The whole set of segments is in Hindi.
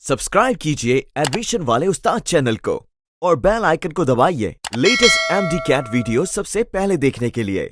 सब्सक्राइब कीजिए एडमिशन वाले उस्ताद चैनल को और बेल आइकन को दबाइए लेटेस्ट MD-CAT वीडियो सबसे पहले देखने के लिए।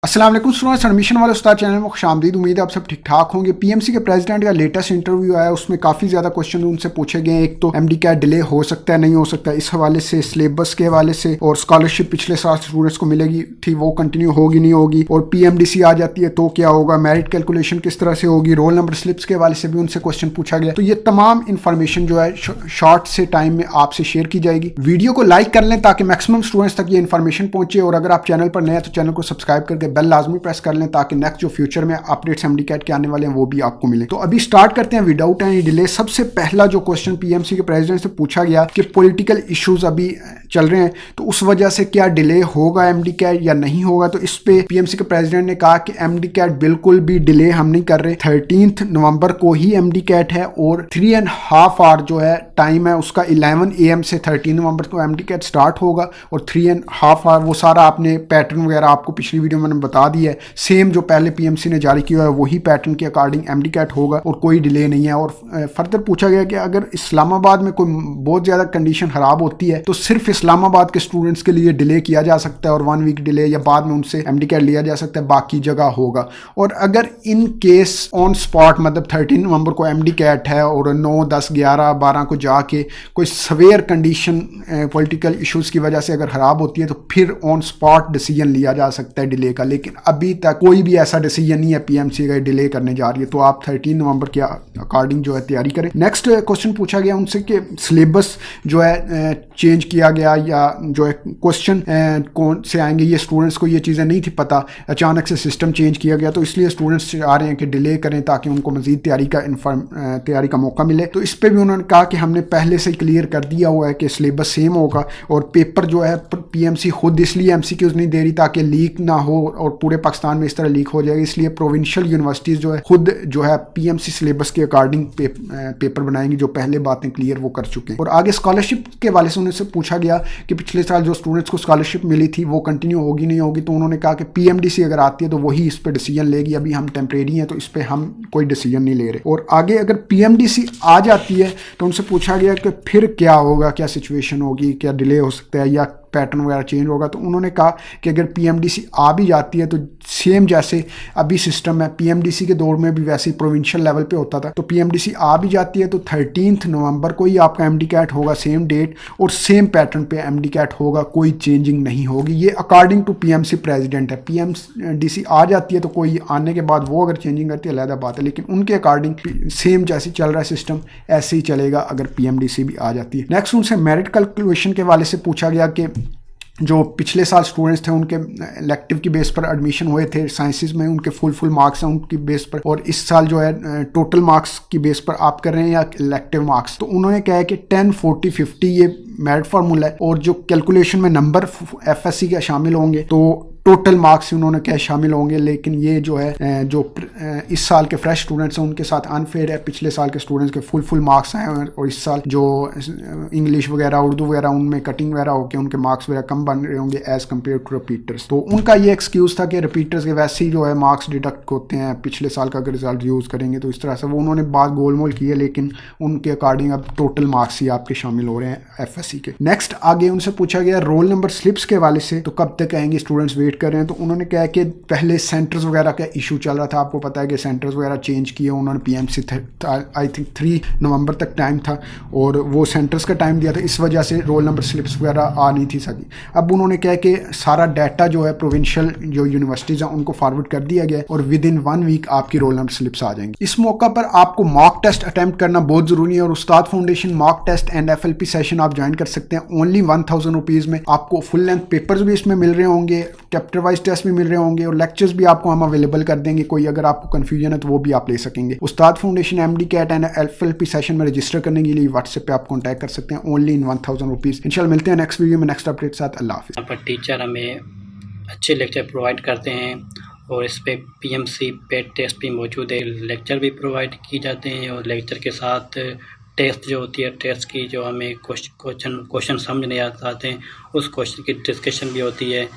अस्सलाम वालेकुम स्टूडेंट्स, एडमिशन वाले उस्ताद चैनल में खुशामदीद। उम्मीद है आप सब ठीक ठाक होंगे। पीएमसी के प्रेसिडेंट का लेटेस्ट इंटरव्यू आया, उसमें काफ़ी ज़्यादा क्वेश्चन उनसे पूछे गए। एक तो MD-CAT डिले हो सकता है नहीं हो सकता, इस हवाले से, सिलेबस के हवाले से, और स्कॉलरशिप पिछले साल स्टूडेंट्स को मिलेगी थी वो कंटिन्यू होगी नहीं होगी, और PMDC आ जाती है तो क्या होगा, मेरिट कैलकुलेशन किस तरह से होगी, रोल नंबर स्लिप्स के हवाले से भी उनसे क्वेश्चन पूछा गया। तो ये तमाम इन्फॉर्मेशन जो है शॉर्ट से टाइम में आपसे शेयर की जाएगी। वीडियो को लाइक कर लें ताकि मैक्सिमम स्टूडेंट्स तक ये इन्फॉर्मेशन पहुंचे, और अगर आप चैनल पर नए हैं तो चैनल को सब्सक्राइब करके बेल लाजमी प्रेस कर लें ताकि नेक्स्ट जो फ्यूचर में अपडेट्स MD-CAT के आने वाले हैं वो भी आपको मिले। तो अभी स्टार्ट करते हैं विदाउट एनी डिले। सबसे पहला जो क्वेश्चन PMC के प्रेसिडेंट से पूछा गया कि पॉलिटिकल इश्यूज अभी चल रहे हैं तो उस वजह से क्या डिले होगा MD-CAT या नहीं होगा। तो इस पे PMC के प्रेसिडेंट ने कहा कि MD-CAT बिल्कुल भी डिले हम नहीं कर रहे। 13 नवंबर को ही MD-CAT है और 3.5 आवर जो है टाइम है उसका 11 AM से 13 नवंबर को MD-CAT स्टार्ट होगा, और 3.5 आवर वो सारा आपने पैटर्न वगैरह आपको पिछली वीडियो में मैंने बता दिया है। सेम जो पहले PMC ने जारी किया है वही पैटर्न के अकॉर्डिंग MD-CAT होगा और कोई डिले नहीं है। और फर्दर पूछा गया कि अगर इस्लामाबाद में कोई बहुत ज़्यादा कंडीशन ख़राब होती है तो सिर्फ इस्लामाबाद के स्टूडेंट्स के लिए डिले किया जा सकता है और 1 वीक डिले या बाद में उनसे MD-CAT लिया जा सकता है, बाकी जगह होगा। और अगर इन केस ऑन स्पॉट मतलब 13 नवंबर को MD-CAT है और 9, 10, 11, 12 को जाके कोई सवेयर कंडीशन पॉलिटिकल इश्यूज़ की वजह से अगर ख़राब होती है तो फिर ऑन स्पॉट डिसीजन लिया जा सकता है डिले का। लेकिन अभी तक कोई भी ऐसा डिसीजन नहीं है PMC का डिले करने जा रही है, तो आप 13 नवंबर के अकॉर्डिंग जो है तैयारी करें। नेक्स्ट क्वेश्चन पूछा गया उनसे कि सिलेबस जो है चेंज किया गया या जो है क्वेश्चन कौन से आएंगे, ये स्टूडेंट्स को ये चीज़ें नहीं थी पता, अचानक से सिस्टम चेंज किया गया तो इसलिए स्टूडेंट्स चाह रहे हैं कि डिले करें ताकि उनको मजीद तैयारी का मौका मिले। तो इस पर भी उन्होंने कहा कि हमने पहले से क्लियर कर दिया हुआ है कि सिलेबस सेम होगा, और पेपर जो है PMC खुद इसलिए MCQs नहीं दे रही ताकि लीक ना हो और पूरे पाकिस्तान में इस तरह लीक हो जाएगा, इसलिए प्रोविंशियल यूनिवर्सिटीज़ जो है खुद जो है PMC सिलेबस के अकॉर्डिंग पेपर बनाएंगी, जो पहले बातें क्लियर वो कर चुके हैं। और आगे स्कॉलरशिप के वाले से उनसे पूछा गया कि पिछले साल जो स्टूडेंट्स को स्कॉलरशिप मिली थी वो कंटिन्यू होगी नहीं होगी, तो उन्होंने कहा कि PMDC अगर आती है तो वही इस पर डिसीजन लेगी, अभी हम टेम्परेरी हैं तो इस पर हम कोई डिसीजन नहीं ले रहे। और आगे अगर PMDC आ जाती है तो उनसे पूछा गया कि फिर क्या होगा, क्या सिचुएशन होगी, क्या डिले हो सकता है या पैटर्न वगैरह चेंज होगा। तो उन्होंने कहा कि अगर PMDC आ भी जाती है तो सेम जैसे अभी सिस्टम है, PMDC के दौर में भी वैसे ही प्रोविंशियल लेवल पे होता था, तो PMDC आ भी जाती है तो 13 नवंबर को ही आपका MD-CAT होगा, सेम डेट और सेम पैटर्न पे MD-CAT होगा, कोई चेंजिंग नहीं होगी। ये अकॉर्डिंग टू PMC प्रेसिडेंट है। PMDC आ जाती है तो कोई आने के बाद वो अगर चेंजिंग करती है अलग बात है, लेकिन उनके अकॉर्डिंग सेम जैसे चल रहा है सिस्टम ऐसे ही चलेगा अगर PMDC भी आ जाती है। नेक्स्ट उनसे मेरिट कैलकुलेशन के वाले से पूछा गया कि जो पिछले साल स्टूडेंट्स थे उनके इलेक्टिव की बेस पर एडमिशन हुए थे साइंसेज में, उनके फुल मार्क्स हैं उनकी बेस पर, और इस साल जो है टोटल मार्क्स की बेस पर आप कर रहे हैं या इलेक्टिव मार्क्स। तो उन्होंने कहा है कि 10, 40, 50 ये मेरिट फार्मूला है, और जो कैलकुलेशन में नंबर FSC के शामिल होंगे तो टोटल मार्क्स उन्होंने क्या शामिल होंगे। लेकिन ये जो है जो इस साल के फ्रेश स्टूडेंट्स हैं उनके साथ अनफेयर है, पिछले साल के स्टूडेंट्स के फुल मार्क्स हैं और इस साल जो इंग्लिश वगैरह उर्दू वगैरह उनमें कटिंग वगैरह होकर उनके मार्क्स वगैरह कम बन रहे होंगे एज कम्पेयर टू रिपीटर्स। तो उनका ये एक्सक्यूज़ था कि रिपीटर्स के वैसे ही जो है मार्क्स डिडक्ट होते हैं पिछले साल का अगर रिजल्ट यूज़ करेंगे, तो इस तरह से वो उन्होंने बात गोलमोल की है, लेकिन उनके अकॉर्डिंग अब टोटल मार्क्स ही आपके शामिल हो रहे हैं FSC के। नेक्स्ट आगे उनसे पूछा गया रोल नंबर स्लिप्स के वाले से, तो कब तक आएंगे, स्टूडेंट्स वेट कर रहे हैं। तो उन्होंने कहा कि पहले सेंटर्स वगैरह का इशू चल रहा था, आपको पता है कि सेंटर्स वगैरह चेंज किए उन्होंने, PMC आई थिंक 3 नवंबर तक टाइम था और वो सेंटर्स का टाइम दिया था, इस वजह से रोल नंबर स्लिप्स वगैरह आ नहीं थी सकी। अब उन्होंने कहा कि सारा डाटा जो है प्रोविंशियल जो यूनिवर्सिटीज़ हैं उनको फॉरवर्ड कर दिया गया और विद इन 1 वीक आपकी रोल नंबर स्लिप्स आ जाएंगी। इस मौका पर आपको मॉक टेस्ट अटैम्प्ट करना बहुत ज़रूरी है, और Ustad foundation mock test and FLP session आप ज्वाइन कर सकते हैं ओनली 1000 रुपीज़ में। आपको फुल लेंथ पेपर्स भी इसमें मिल रहे होंगे, चैप्टर वाइज टेस्ट भी मिल रहे होंगे और लेक्चर्स भी आपको हम अवेलेबल कर देंगे। कोई अगर आपको कंफ्यूजन है तो वो भी आप ले सकेंगे। उस्ताद foundation MD-CAT and FLP session में रजिस्टर करने के लिए व्हाट्सएप पे आप कॉन्टैक्ट कर सकते हैं ओनली इन 1000 रुपीज़। इंशाल्लाह मिलते हैं नेक्स्ट वीडियो में नेक्स्ट अपडेट साथ। अल्लाह हाफिज़। यहाँ पर टीचर हमें अच्छे लेक्चर प्रोवाइड करते हैं और इस पर PMC पेड टेस्ट भी मौजूद है, लेक्चर भी प्रोवाइड किए जाते हैं और लेक्चर के साथ टेस्ट जो होती है, टेस्ट की जो हमें क्वेश्चन समझ नहीं आते हैं उस क्वेश्चन की डिस्कशन भी होती है।